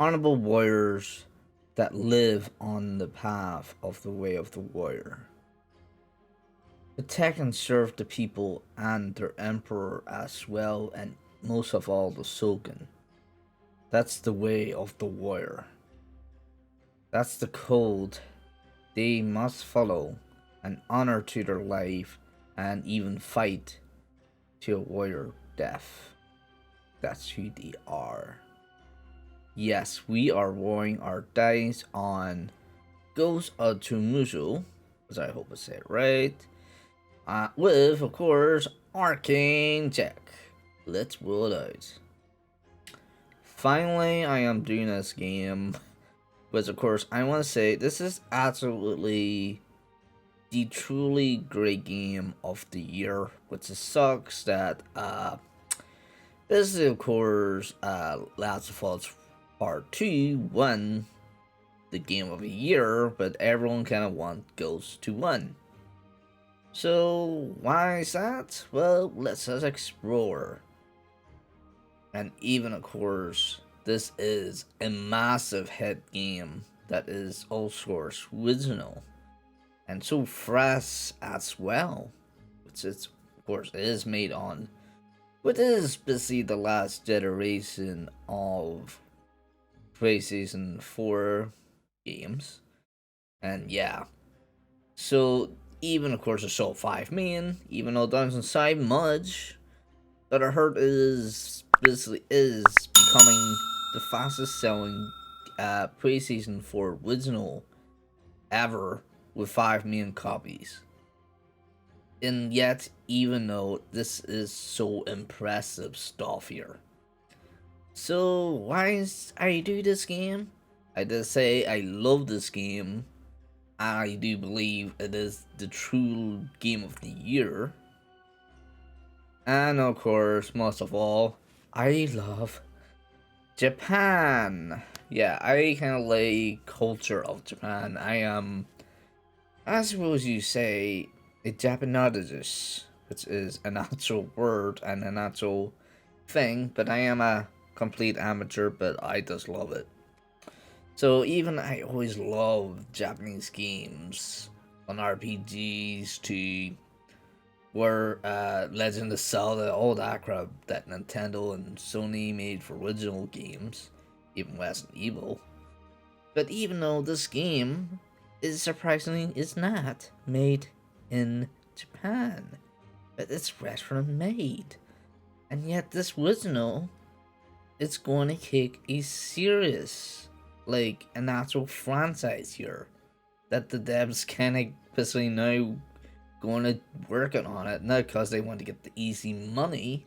honorable warriors that live on the path of the way of the warrior. Protect and serve the people and their emperor as well, and most of all the shogun. That's the way of the warrior. That's the code they must follow and honor to their life and even fight to a warrior death. That's who they are. Yes, we are rolling our dice on Ghost of Tsushima, as I hope I said it right, with, of course, Arcane check. Let's roll it out. Finally, I am doing this game, but of course, I want to say this is absolutely the truly great game of the year, which sucks that this is of course Last of Us Part 2 won the game of the year, but everyone kind of wants Ghost to win. So why is that? Well, let's just explore. And even of course, this is a massive hit game that is also original and so fresh as well, which is of course is made on what is basically the last generation of PlayStation 4 games. And yeah, so even of course a sold 5 million, even though it doesn't say much, but I heard is basically is becoming the fastest selling PlayStation 4 original ever with 5 million copies. And yet, even though this is so impressive stuff here. So why is I do this game? I just say I love this game. I do believe it is the true game of the year. And of course, most of all, I love Japan. Yeah, I kind of like culture of Japan. I am, I suppose you say, a Japanologist, which is an actual word and an actual thing, but I am a complete amateur, but I just love it. So even I always love Japanese games, on RPGs to where Legend of Zelda, all that crap that Nintendo and Sony made for original games, even Resident Evil. But even though this game is surprisingly is not made in Japan, but it's restaurant made, and yet this original, it's going to kick a serious, like an actual franchise here, that the devs kind of basically now going to working on it, not because they want to get the easy money,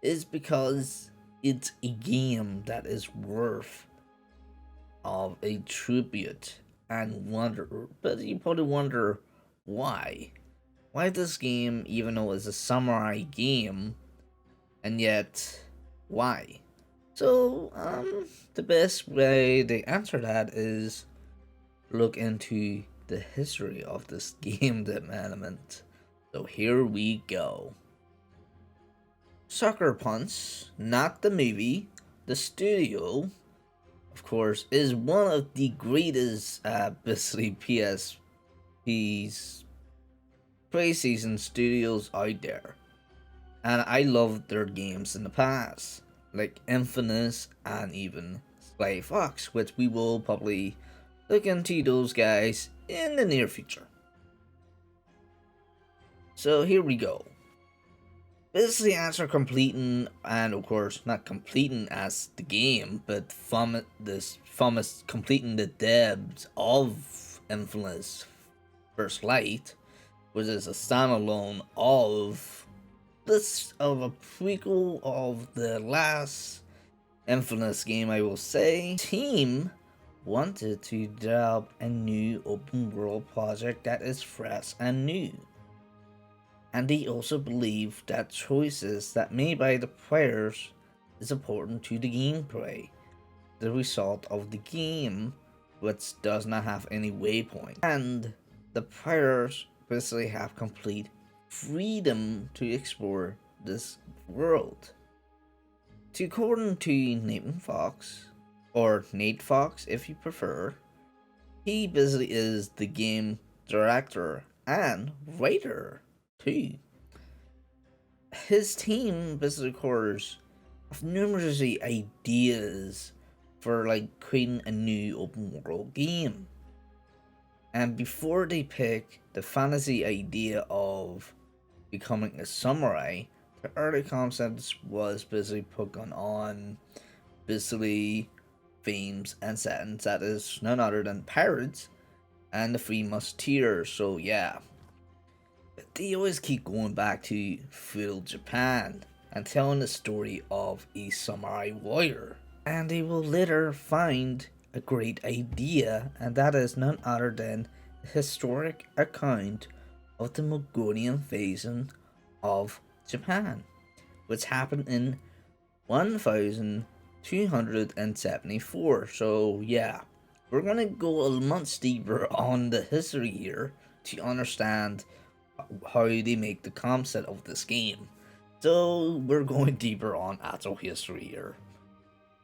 is because it's a game that is worth of a tribute and wonder. But you probably wonder why. Why this game, even though it's a samurai game, and yet why? So, the best way to answer that is look into the history of this game development. So here we go. Sucker Punch, not the movie, the studio, of course, is one of the greatest, basically PSP's PlayStation studios out there. And I loved their games in the past, like Infamous and even Sly Fox, which we will probably look into those guys in the near future. So here we go. Basically, after completing, and of course not completing as the game, but from this famous completing the debs of Infamous First Light, which is a standalone of this of a prequel of the last Infamous game, I will say. Team wanted to develop a new open world project that is fresh and new. And they also believe that choices that made by the players is important to the gameplay, the result of the game, which does not have any waypoint. And the players basically have complete freedom to explore this world. According to Nathan Fox, or Nate Fox if you prefer. He basically is the game director and writer too. His team basically covers have numerous ideas for like creating a new open world game. And before they pick the fantasy idea of becoming a samurai, the early concepts was basically put on basically themes and settings that is none other than pirates and the Three Musketeers. So yeah, but they always keep going back to feudal Japan and telling the story of a samurai warrior. And they will later find a great idea, and that is none other than the historic account of the Mongolian invasion of Japan, which happened in 1274. So, yeah, we're gonna go a much deeper on the history here to understand how they make the concept of this game. So, we're going deeper on actual history here.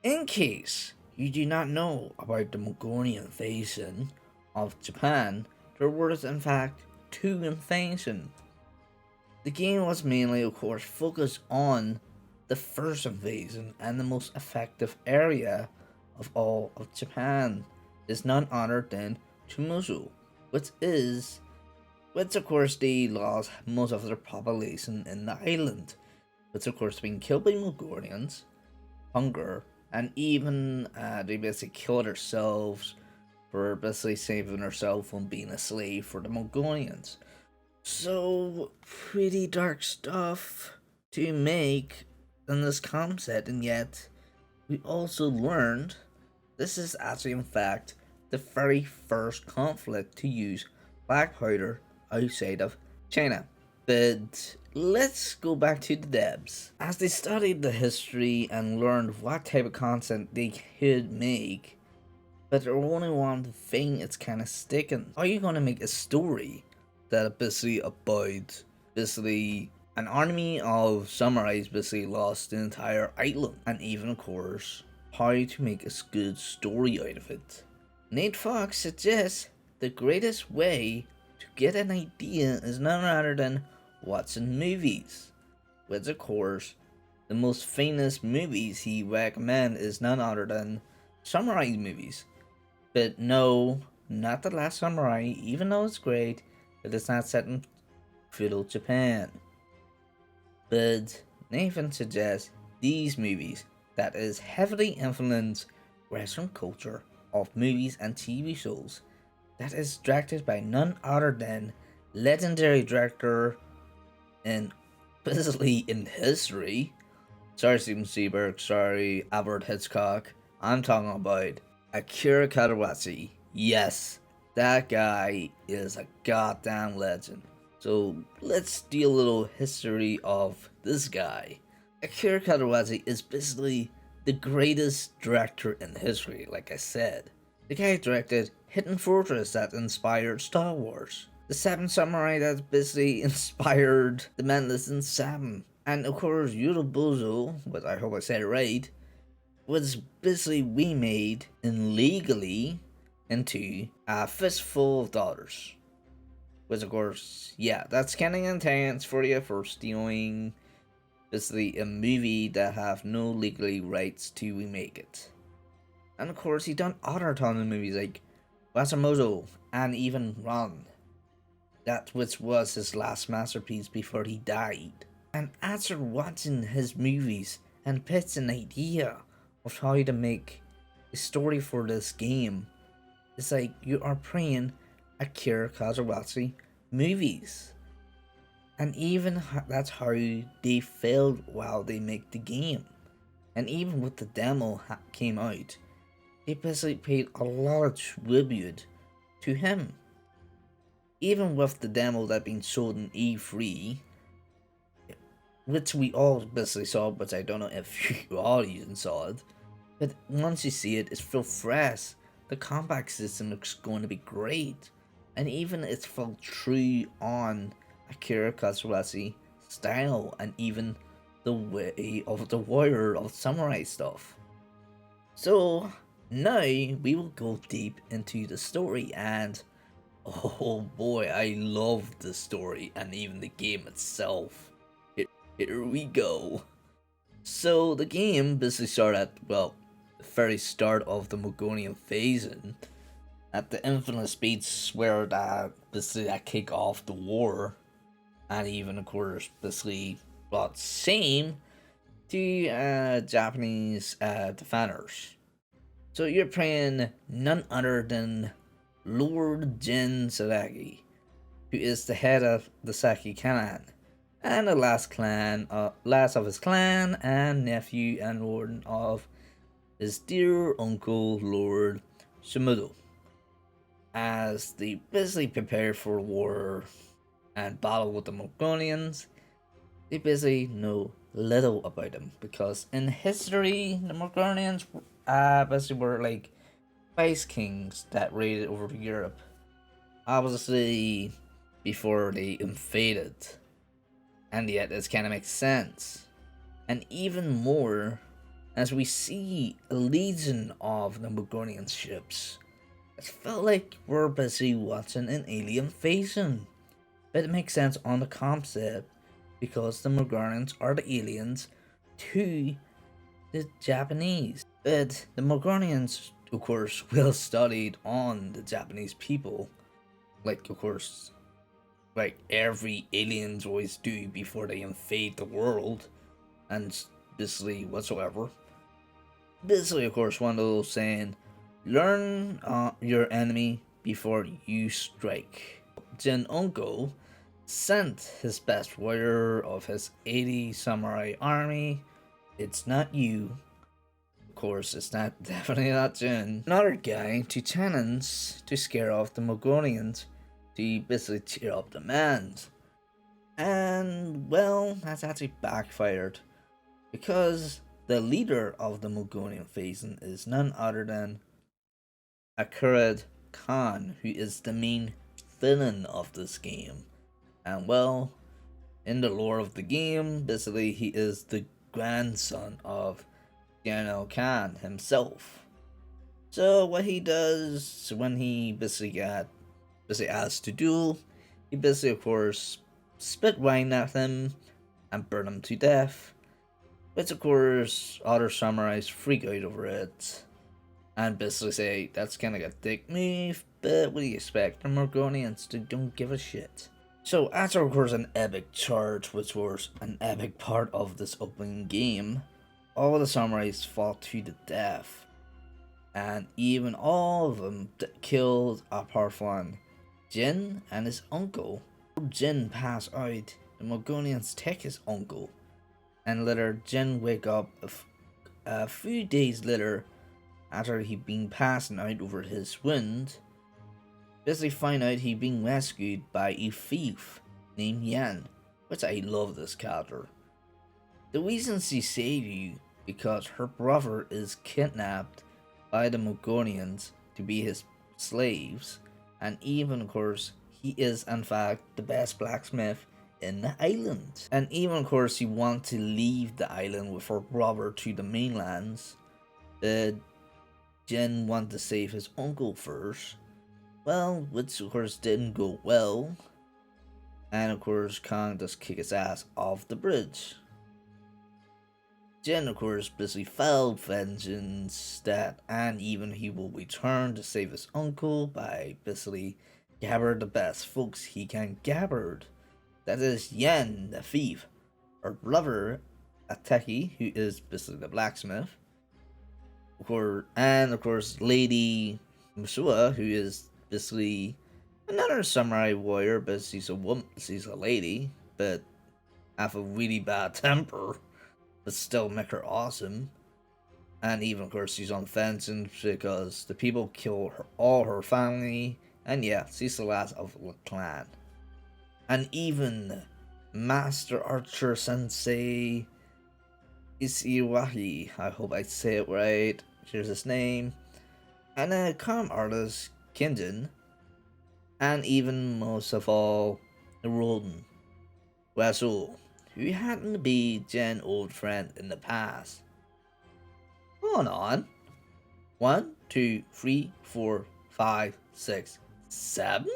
In case you do not know about the Mongolian invasion of Japan, there was in fact two invasions. The game was mainly, of course, focused on the first invasion, and the most effective area of all of Japan is none other than Tsushima, which of course they lost most of their population in the island, which of course being killed by Mongolians, hunger, and even they basically killed themselves for basically saving themselves from being a slave for the Mongolians. So, pretty dark stuff to make in this concept, and yet we also learned this is actually, in fact, the very first conflict to use black powder outside of China. But let's go back to the devs. As they studied the history and learned what type of content they could make, but there's only one thing it's kind of sticking. Are you going to make a story that basically about basically an army of samurais basically lost the entire island, and even of course how to make a good story out of it? Nate Fox suggests the greatest way to get an idea is none other than watching movies, which of course the most famous movies he recommends is none other than samurai movies. But no, not The Last Samurai, even though it's great, it is not set in feudal Japan. But Nathan suggests these movies that is heavily influenced Western culture of movies and TV shows that is directed by none other than legendary director and basically in history. Sorry Steven Spielberg, sorry Albert Hitchcock. I'm talking about Akira Kurosawa. Yes, that guy is a goddamn legend. So let's do a little history of this guy. Akira Kurosawa is basically the greatest director in history, like I said. The guy directed Hidden Fortress that inspired Star Wars, The Seven Samurai that basically inspired The Magnificent Seven, and of course Yorobuzo, but I hope I said it right, was basically remade illegally into A Fistful of Dollars. Which of course, yeah, that's kind of intense for you for stealing basically a movie that have no legally rights to remake it. And of course, he done other ton of movies like Wasamoto and even Run, that which was his last masterpiece before he died. And after watching his movies and pitch an idea of how to make a story for this game, it's like you are playing Akira Kurosawa movies. And even that's how they failed while they make the game. And even with the demo came out, they basically paid a lot of tribute to him. Even with the demo that being sold in E3, which we all basically saw, but I don't know if you all even saw it. But once you see it, it's still fresh. The combat system looks going to be great. And even it's felt true on Akira Kurosawa style and even the way of the warrior of samurai stuff. So now we will go deep into the story, and oh boy, I love the story and even the game itself. Here we go. So the game basically started at, well, the very start of the Mongolian phase, and at the infinite speeds where that basically that kick off the war, and even of course basically brought same to Japanese defenders. So you're playing none other than Lord Jin Saragi, who is the head of the Saki clan, and the last of his clan, and nephew and warden of his dear uncle Lord Shimudo. As they basically prepare for war and battle with the Mongolians, they basically know little about them because in history, the Mongolians basically were like spice kings that raided over Europe. Obviously, before they invaded, and yet this kind of makes sense. And even more, as we see a legion of the Mongolian ships, it felt like we're busy watching an alien invasion. But it makes sense on the concept because the Mongolians are the aliens to the Japanese. But the Mongolians, of course, well studied on the Japanese people, like of course, like every aliens always do before they invade the world, and basically whatsoever. Basically, of course, one of those saying, learn your enemy before you strike. Jin Unko sent his best warrior of his 80 samurai army. It's not you. Of course, it's not definitely not Jin. Another guy to challenge to scare off the Mongolians to basically cheer up the men. And well, that's actually backfired because the leader of the Mongolian invasion is none other than Arcana Khan, who is the main villain of this game. And well, in the lore of the game, basically he is the grandson of General Khan himself. So what he does when he basically asked to duel, he basically of course spit wine at him and burn him to death. Which of course other samurais freak out over it and basically say that's kinda a dick move, but what do you expect? The Mongolians don't give a shit. So after of course an epic charge, which was an epic part of this opening game, all the samurais fought to the death. And even all of them killed apart from Jin and his uncle. Jin passed out, the Mongolians take his uncle, and later Jin wake up a few days later after he been passing out over his wound. Basically find out he been rescued by a thief named Yan, which I love this character. The reason she saved you because her brother is kidnapped by the Mongolians to be his slaves, and even of course he is in fact the best blacksmith in the island. And even of course he wants to leave the island with her brother to the mainlands. Jin wanted to save his uncle first, well, which of course didn't go well. And of course Kang just kicked his ass off the bridge. Jin of course basically filed vengeance that, and even he will return to save his uncle by basically gather the best folks he can gather. That is Yan the thief, her brother Ateki, who is basically the blacksmith, of course, and of course Lady Musua, who is basically another samurai warrior, but she's a woman, she's a lady, but have a really bad temper, but still make her awesome. And even of course she's on fencing because the people kill her, all her family, and yeah, she's the last of the clan. And even Master Archer Sensei Isiwahi, I hope I say it right, here's his name, and a comm artist Kinjin, and even most of all, the Roden Wasul, who happened to be Jen's old friend in the past. Hold on. One, two, three, four, five, six, seven?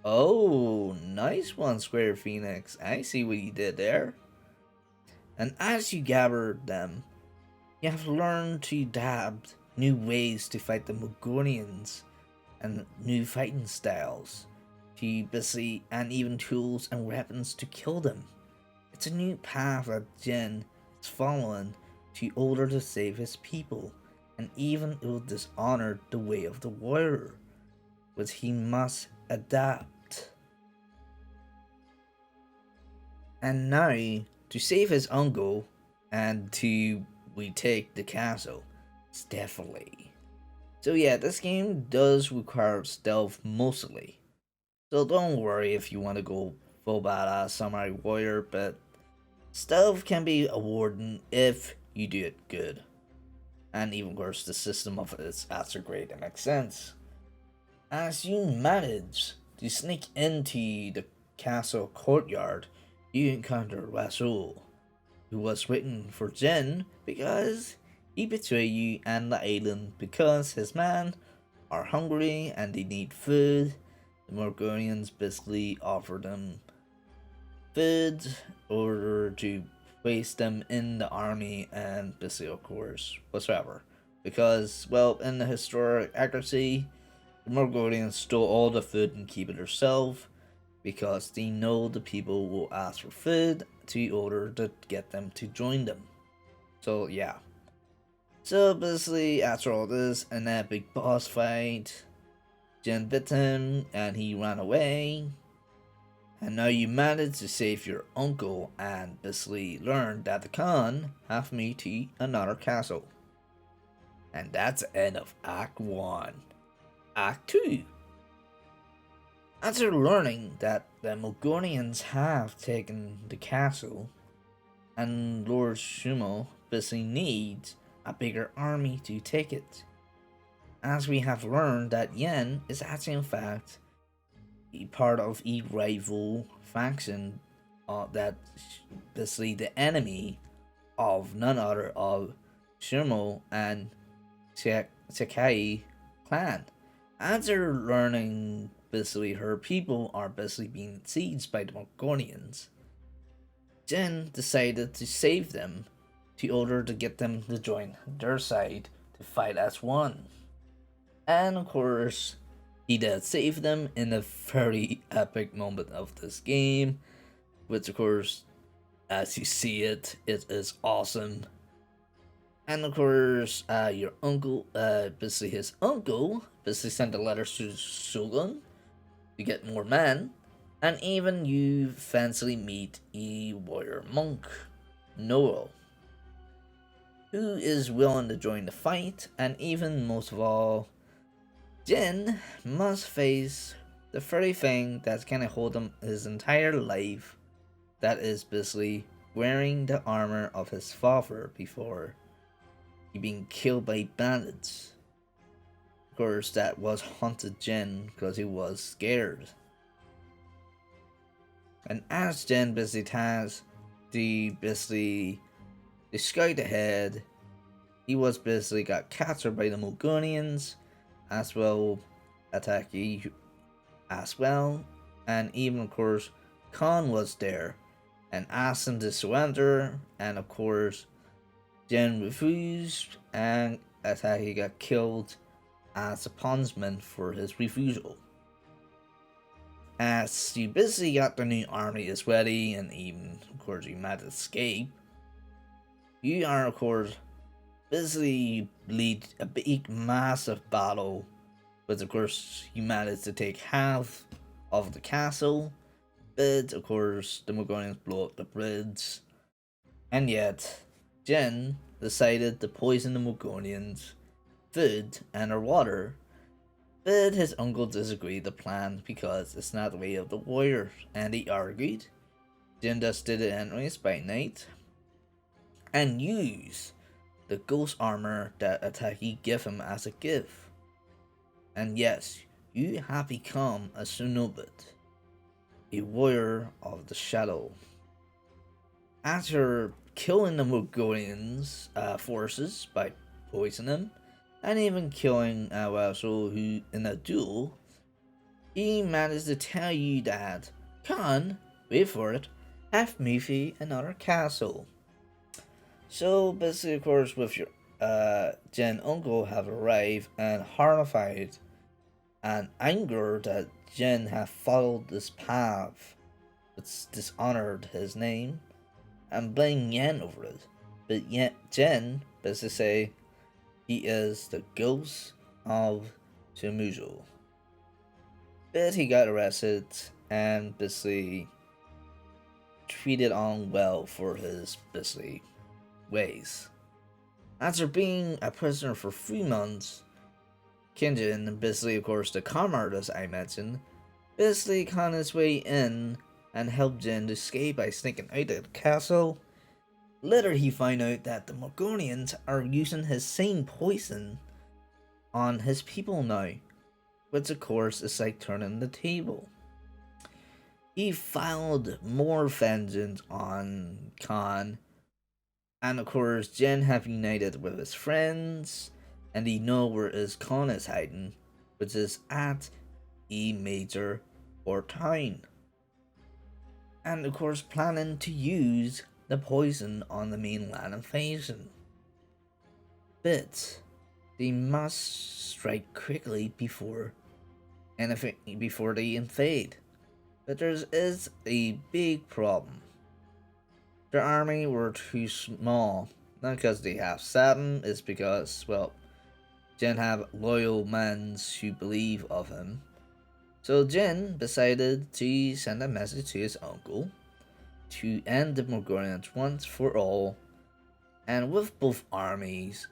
Oh, nice one, Square Phoenix. I see what you did there. And as you gather them, you have learned to adapt new ways to fight the Mogonians and new fighting styles to basically, and even tools and weapons to kill them. It's a new path that Jin is following to order to save his people, and even it will dishonor the way of the warrior, which he must adapt. And now, to save his uncle and to retake the castle, definitely. So yeah, this game does require stealth mostly. So don't worry if you want to go full badass samurai warrior, but stealth can be awarded if you do it good. And even worse, the system of it is also great, it makes sense. As you manage to sneak into the castle courtyard, you encounter Rasul, who was waiting for Jin because he betrayed you and the island because his men are hungry and they need food. The Morgonians basically offer them food in order to place them in the army and basically, of course, whatsoever. Because, well, in the historic accuracy, the Morgonians stole all the food and keep it themselves because they know the people will ask for food to order to get them to join them. So yeah. So basically, after all this, an epic boss fight, Jin bit him and he ran away. And now you managed to save your uncle and basically learn that the Khan have me to another castle. And that's the end of Act 1. Act 2. After learning that the Mogonians have taken the castle, and Lord Shumo basically needs a bigger army to take it. As we have learned that Yen is actually in fact a part of a rival faction that basically the enemy of none other of Shumo and Sakai clan. After learning basically her people are basically being sieged by the Mongolians, Jin decided to save them in order to get them to join their side to fight as one. And of course, he did save them in a very epic moment of this game, which of course, as you see it, it is awesome. And of course, your uncle, basically his uncle, basically sent a letter to Shogun to get more men, and even you fancily meet a warrior monk, Noel, who is willing to join the fight, and even most of all, Jin must face the very thing that's gonna hold him his entire life, that is basically wearing the armor of his father before he being killed by bandits. Of course, that was haunted Jin because he was scared. And as Jin basically has the scout ahead, he was basically got captured by the Mogonians, as well Ataki as well, and even of course Khan was there and asked him to surrender, and of course Jin refused and Ataki got killed as a punishment for his refusal. As you basically got the new army is ready, and even of course you might escape, you are of course basically lead a big massive battle, but of course you managed to take half of the castle, but of course the Mogonians blow up the bridge, and yet Jin decided to poison the Mogonians' food and their water, but his uncle disagreed the plan because it's not the way of the warrior, and he argued. Jin just did it anyways by night, and used the ghost armor that Ataki gave him as a gift. And yes, you have become a Sunobit, a warrior of the shadow. After killing the Mogonians' forces by poisoning them, and even killing a vassal who, in a duel, he managed to tell you that Khan, wait for it, have moved another castle. So basically, of course, with your Jen uncle have arrived and horrified and angered that Jen have followed this path, which dishonored his name, and blame Yen over it. But yet Jen basically say he is the ghost of Shimizu. But he got arrested and basically treated on well for his basically ways. After being a prisoner for 3 months, Kinjin, basically of course the con artist I mentioned, basically con his way in and helped Jin to escape by sneaking out of the castle. Later he found out that the Mongolians are using his same poison on his people now, which of course is like turning the table. He filed more vengeance on Khan, and of course Jin have united with his friends, and he know where his Khan is hiding, which is at E major or town. And of course planning to use the poison on the mainland invasion. But they must strike quickly before they invade. But there is a big problem. Their army were too small. Not because they have Saturn, it's because, well, Jin have loyal men who believe of him. So Jin decided to send a message to his uncle to end the Mongolians once for all, and with both armies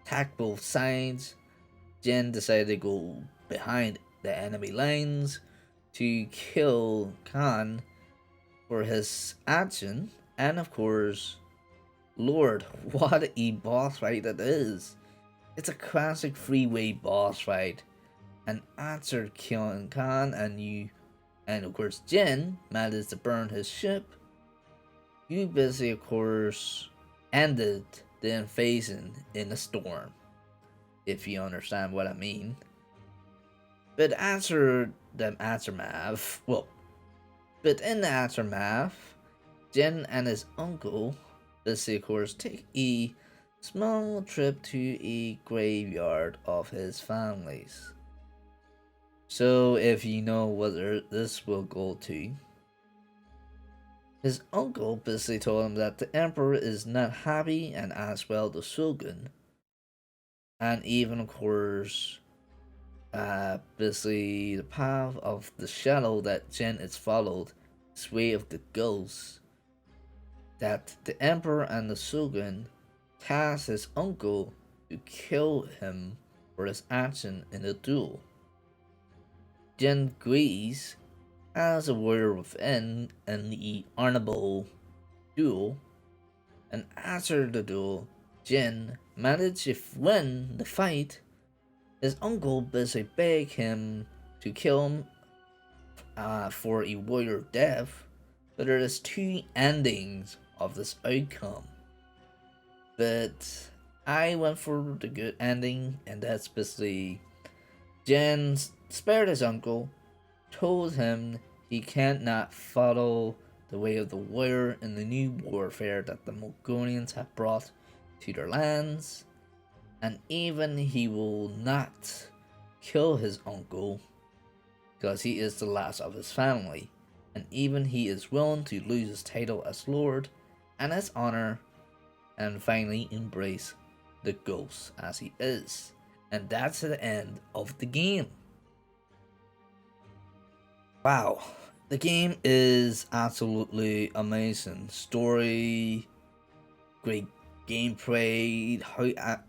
attack both sides, Jin decided to go behind the enemy lines to kill Khan for his action, and of course, Lord, what a boss fight that is! It's a classic freeway boss fight, and after killing Khan and of course Jin managed to burn his ship, you basically of course ended the invasion in a storm, if you understand what I mean. But after the aftermath, but in the aftermath, Jin and his uncle basically of course take a small trip to a graveyard of his families. So if you know whether this will go to, his uncle basically told him that the emperor is not happy, and as well the shogun, and even of course basically the path of the shadow that Jin is followed, this way of the ghosts, that the emperor and the shogun tasked his uncle to kill him for his action in the duel. Jin agrees as a warrior within in the honorable duel, and after the duel, Jin managed to win the fight. His uncle basically begged him to kill him for a warrior death, but there is two endings of this outcome. But I went for the good ending, and that's basically Jin spared his uncle, told him he can't not follow the way of the warrior in the new warfare that the Mongolians have brought to their lands, and even he will not kill his uncle because he is the last of his family, and even he is willing to lose his title as lord and his honor, and finally embrace the ghost as he is. And that's the end of the game. Wow, the game is absolutely amazing. Story, great gameplay, how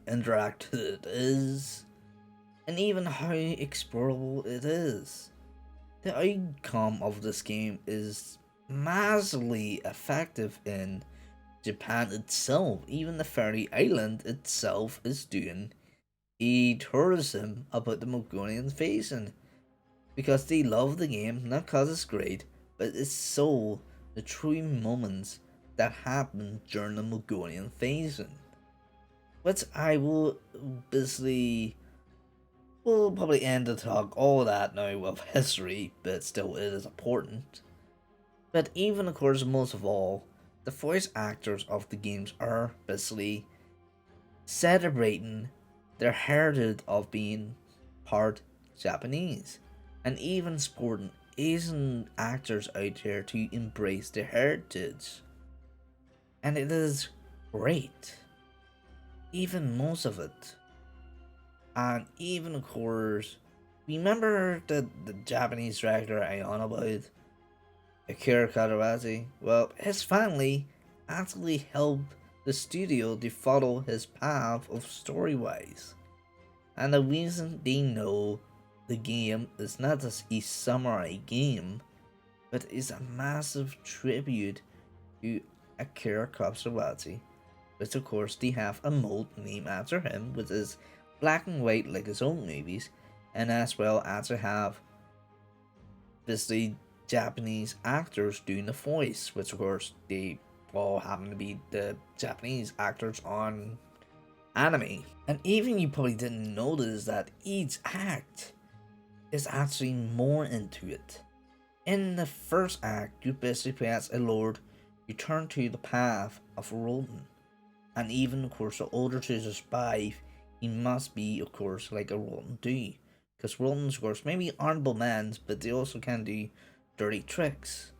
interactive it is, and even how explorable it is. The outcome of this game is massively effective in Japan itself. Even the Fairy Island itself is doing a tourism about the Mongolian invasion because they love the game, not because it's great, but it's so the true moments that happened during the Mongolian invasion. But I will basically will probably end the talk all that now of history, but still it is important. But even of course most of all, the voice actors of the games are basically celebrating their heritage of being part Japanese, and even supporting Asian actors out there to embrace their heritage. And it is great, even most of it. And even of course, remember the Japanese director I on about, Akira Karawazi? Well, his family actually helped the studio to follow his path of story-wise. And the reason they know the game is not just a samurai game, but is a massive tribute to Akira Karawazi, which of course they have a mode named after him, which is black and white like his own movies, and as well as they have basically Japanese actors doing the voice, which of course they all happen to be the Japanese actors on anime. And even you probably didn't notice that each act is actually more into it. In the first act, you basically play as a lord, you turn to the path of Roland. And even of course, in order to survive, he must be of course like a Roland do. Because Roland's of course maybe honorable men, but they also can do dirty tricks.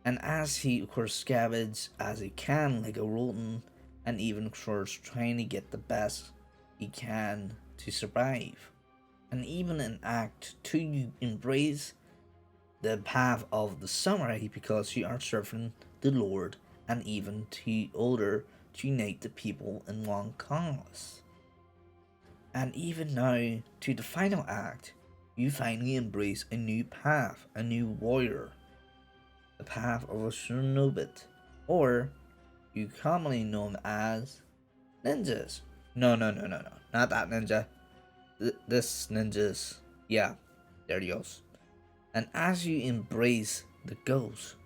And as he of course scavenge as he can like a Roland, and even of course trying to get the best he can to survive. And even in Act 2 you embrace the path of the samurai because you are serving the Lord and even to order to unite the people in one cause. And even now to the final act, you finally embrace a new path, a new warrior, the path of a Shunobit, or you commonly known as ninjas. No, not that ninja. This ninjas. Yeah, there he goes. And as you embrace the ghost,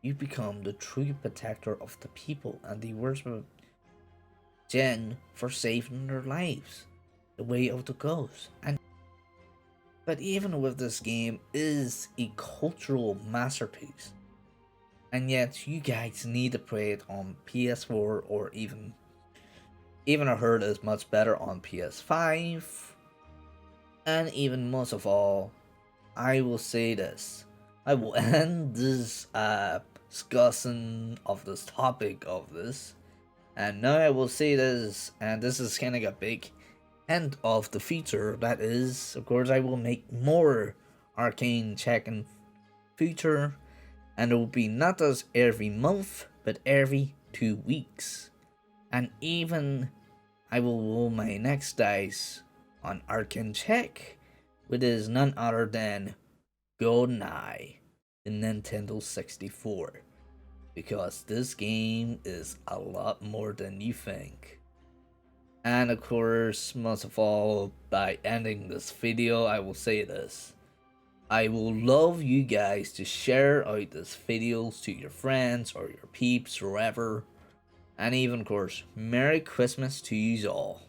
you become the true protector of the people and the worship Jen for saving their lives. The way of the ghost. And but even with this game is a cultural masterpiece. And yet you guys need to play it on PS4 or even I heard is much better on PS5. And even most of all, I will say this. I will end this discussion of this topic of this. And now I will say this, and this is kind of a big end of the feature. That is, of course, I will make more arcane check in future, and it will be not just every month, but every 2 weeks. And even I will roll my next dice on arcane check, which is none other than GoldenEye, the Nintendo 64. Because this game is a lot more than you think. And of course, most of all, by ending this video, I will say this. I will love you guys to share out these videos to your friends or your peeps or wherever. And even of course, Merry Christmas to you all.